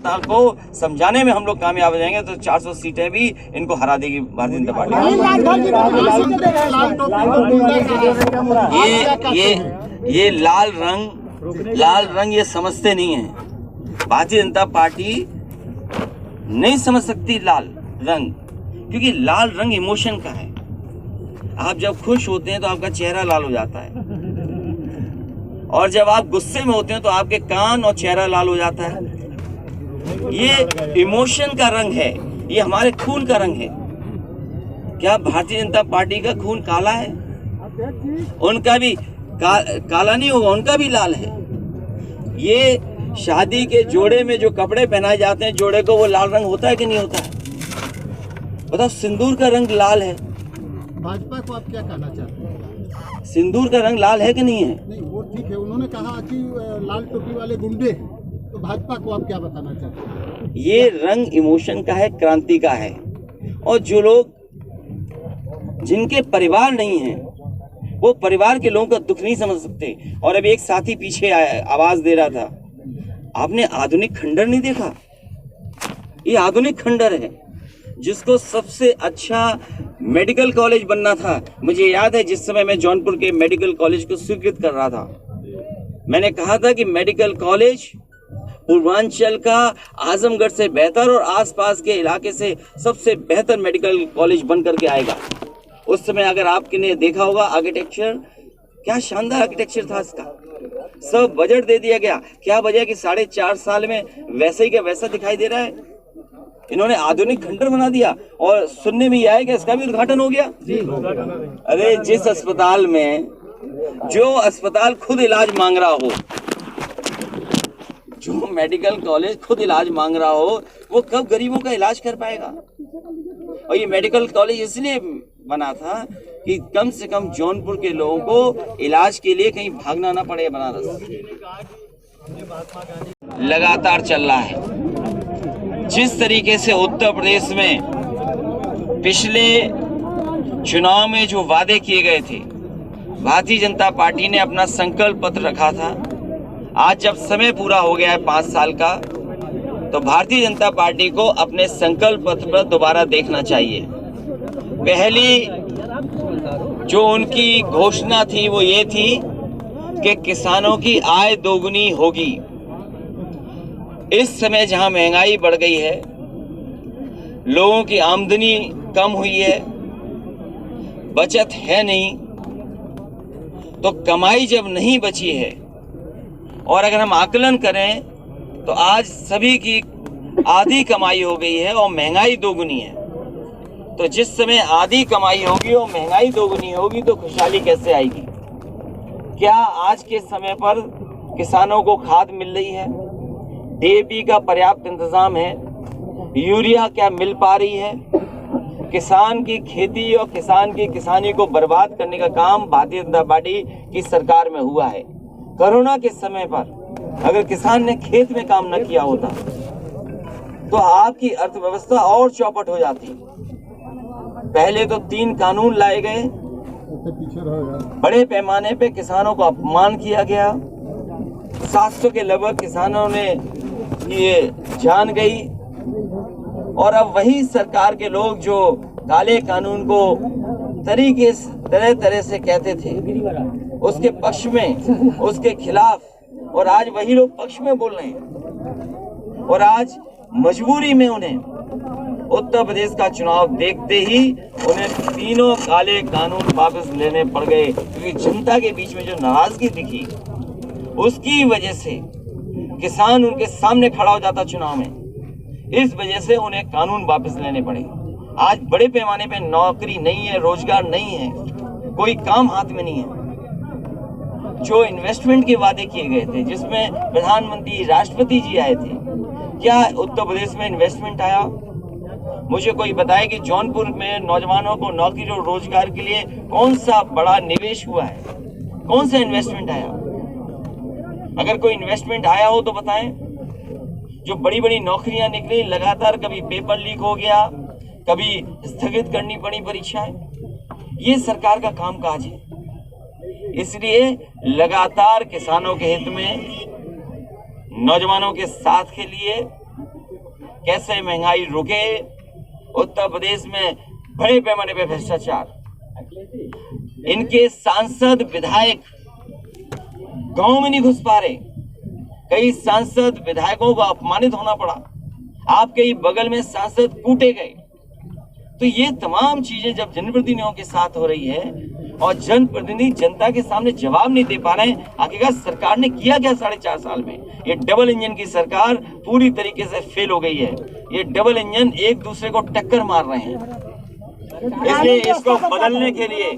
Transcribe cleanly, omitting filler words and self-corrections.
जनता को समझाने में हम लोग कामयाब हो जाएंगे तो 400 सीटें भी इनको हरा देगी भारतीय जनता पार्टी। ये लाल रंग ये समझते नहीं है। भारतीय जनता पार्टी नहीं समझ सकती लाल रंग, क्योंकि लाल रंग इमोशन का है। आप जब खुश होते हैं तो आपका चेहरा लाल हो जाता है, और जब आप गुस्से में होते हैं तो आपके कान और चेहरा लाल हो जाता है। ये इमोशन का रंग है, ये हमारे खून का रंग है। क्या भारतीय जनता पार्टी का खून काला है? उनका भी काला नहीं होगा, उनका भी लाल है। ये शादी के जोड़े में जो कपड़े पहनाए जाते हैं जोड़े को, वो लाल रंग होता है कि नहीं होता है? बताओ, सिंदूर का रंग लाल है। भाजपा को आप क्या कहना चाहते हैं? सिंदूर का रंग लाल है कि नहीं है? नहीं, वो ठीक है, उन्होंने कहा कि लाल टोपी वाले गुंडे, तो भाजपा को आप क्या बताना चाहते हैं? ये रंग इमोशन का है, क्रांति का है। और जो लोग जिनके परिवार नहीं है वो परिवार के लोगों का दुख नहीं समझ सकते। और अभी एक साथी पीछे आवाज दे रहा था, आपने आधुनिक खंडर नहीं देखा? ये आधुनिक खंडर है जिसको सबसे अच्छा मेडिकल कॉलेज बनना था। मुझे याद है जिस समय मैं जौनपुर के मेडिकल कॉलेज को स्वीकृत कर रहा था, मैंने कहा था कि मेडिकल कॉलेज पूर्वांचल का आजमगढ़ से बेहतर और आसपास के इलाके से सबसे बेहतर मेडिकल कॉलेज बन करके आएगा। उस समय अगर आपने देखा होगा आर्किटेक्चर, क्या शानदार आर्किटेक्चर था इसका। सब बजट दे दिया गया। क्या वजह कि 4.5 साल में वैसे ही का वैसा दिखाई दे रहा है? इन्होंने आधुनिक खंडर बना दिया। और सुनने में ये आया कि इसका भी उद्घाटन हो गया। अरे जिस अस्पताल में, जो अस्पताल खुद इलाज मांग रहा हो, जो मेडिकल कॉलेज खुद इलाज मांग रहा हो, वो कब गरीबों का इलाज कर पाएगा? और ये मेडिकल कॉलेज इसलिए बना था कि कम से कम जौनपुर के लोगों को इलाज के लिए कहीं भागना ना पड़े बनारस। लगातार चल रहा है। जिस तरीके से उत्तर प्रदेश में पिछले चुनाव में जो वादे किए गए थे, भारतीय जनता पार्टी ने अपना संकल्प पत्र रखा था। आज जब समय पूरा हो गया है 5 साल का, तो भारतीय जनता पार्टी को अपने संकल्प पत्र पर दोबारा देखना चाहिए। पहली जो उनकी घोषणा थी वो ये थी कि किसानों की आय दोगुनी होगी। इस समय जहां महंगाई बढ़ गई है, लोगों की आमदनी कम हुई है, बचत है नहीं, तो कमाई जब नहीं बची है, और अगर हम आकलन करें तो आज सभी की आधी कमाई हो गई है और महंगाई दोगुनी है। तो जिस समय आधी कमाई होगी और महंगाई दोगुनी होगी तो खुशहाली कैसे आएगी? क्या आज के समय पर किसानों को खाद मिल रही है? डीएपी का पर्याप्त इंतजाम है? यूरिया क्या मिल पा रही है? किसान की खेती और किसान की किसानी को बर्बाद करने का काम भारतीय जनता पार्टी की सरकार में हुआ है। कोरोना के समय पर अगर किसान ने खेत में काम न किया होता तो आपकी अर्थव्यवस्था और चौपट हो जाती। पहले तो 3 कानून लाए गए, बड़े पैमाने पे किसानों को अपमान किया गया। 700 के लगभग किसानों ने ये जान गई। और अब वही सरकार के लोग जो काले कानून को तरह तरह से कहते थे, उसके पक्ष में, उसके खिलाफ, और आज वही लोग पक्ष में बोल रहे हैं। और आज मजबूरी में उन्हें उत्तर प्रदेश का चुनाव देखते ही उन्हें तीनों काले कानून वापस लेने पड़ गए, क्योंकि जनता के बीच में जो नाराजगी दिखी उसकी वजह से किसान उनके सामने खड़ा हो जाता चुनाव में। इस वजह से उन्हें कानून वापस लेने पड़े। आज बड़े पैमाने पे नौकरी नहीं है, रोजगार नहीं है, कोई काम हाथ में नहीं है। जो इन्वेस्टमेंट के वादे किए गए थे, जिसमें प्रधानमंत्री, राष्ट्रपति जी आए थे, क्या उत्तर प्रदेश में इन्वेस्टमेंट आया? मुझे कोई बताए कि जौनपुर में नौजवानों को नौकरी और रोजगार के लिए कौन सा बड़ा निवेश हुआ है, कौन सा इन्वेस्टमेंट आया? अगर कोई इन्वेस्टमेंट आया हो तो बताएं। जो बड़ी बड़ी नौकरियां निकली, लगातार कभी पेपर लीक हो गया, कभी स्थगित करनी पड़ी परीक्षाएं। ये सरकार का कामकाज है। इसलिए लगातार किसानों के हित में, नौजवानों के साथ के लिए कैसे महंगाई रुके, उत्तर प्रदेश में बड़े पैमाने पे भ्रष्टाचार, इनके सांसद विधायक गांव में नहीं घुस पा रहे, कई सांसद विधायकों को अपमानित होना पड़ा, आपके ही बगल में सांसद कूटे गए। तो ये तमाम चीजें जब जनप्रतिनिधियों के साथ हो रही है और जनप्रतिनिधि जनता के सामने जवाब नहीं दे पा रहे हैं, आखिरकार सरकार ने किया क्या 4.5 साल में? ये डबल इंजन की सरकार पूरी तरीके से फेल हो गई है। ये डबल इंजन एक दूसरे को टक्कर मार रहे हैं, इसलिए इसको बदलने के लिए